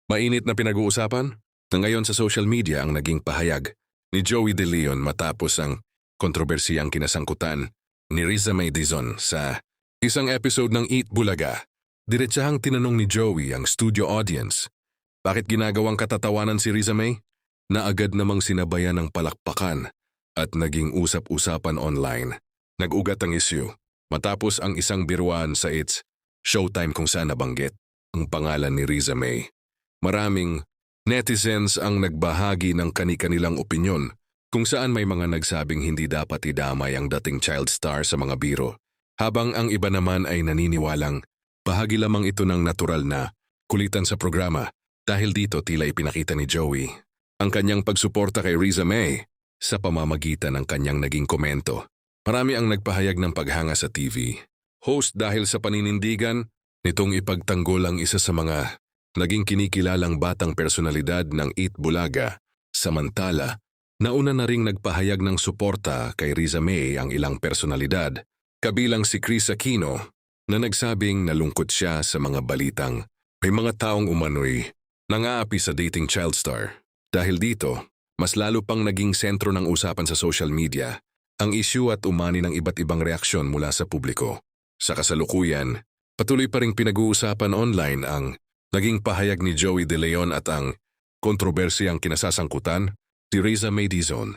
Mainit na pinag-uusapan na ngayon sa social media ang naging pahayag ni Joey De Leon matapos ang kontrobersiyang kinasangkutan ni Riza May Dizon sa isang episode ng Eat Bulaga. Diretsahang tinanong ni Joey ang studio audience, bakit ginagawang katatawanan si Riza May? Na agad namang sinabayan ng palakpakan at naging usap-usapan online. Nag-ugat ang issue matapos ang isang biruan sa It's Showtime kung saan nabanggit ang pangalan ni Riza May. Maraming netizens ang nagbahagi ng kani-kanilang opinyon kung saan may mga nagsabing hindi dapat idamay ang dating child star sa mga biro, habang ang iba naman ay naniniwalang bahagi lamang ito ng natural na kulitan sa programa dahil dito tila ipinakita ni Joey ang kanyang pagsuporta kay Riza May sa pamamagitan ng kanyang naging komento. Marami ang nagpahayag ng paghanga sa TV host dahil sa paninindigan nitong ipagtanggol ang isa sa mga naging kinikilalang batang personalidad ng Eat Bulaga. Samantala, nauna na ring nagpahayag ng suporta kay Riza May ang ilang personalidad, kabilang si Kris Aquino na nagsabing nalungkot siya sa mga balitang may mga taong umano'y nang-aapi sa dating child star. Dahil dito, mas lalo pang naging sentro ng usapan sa social media ang issue at umani ng iba't ibang reaksyon mula sa publiko. Sa kasalukuyan, patuloy pa ring pinag-uusapan online ang naging pahayag ni Joey De Leon at ang kontrobersiyang kinasasangkutan si Riza May Dizon.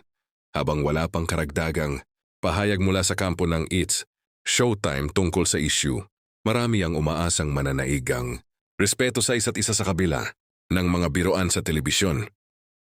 Habang wala pang karagdagang pahayag mula sa kampo ng It's Showtime tungkol sa issue, marami ang umaasang mananaigang respeto sa isa't isa sa kabila ng mga biroan sa telebisyon.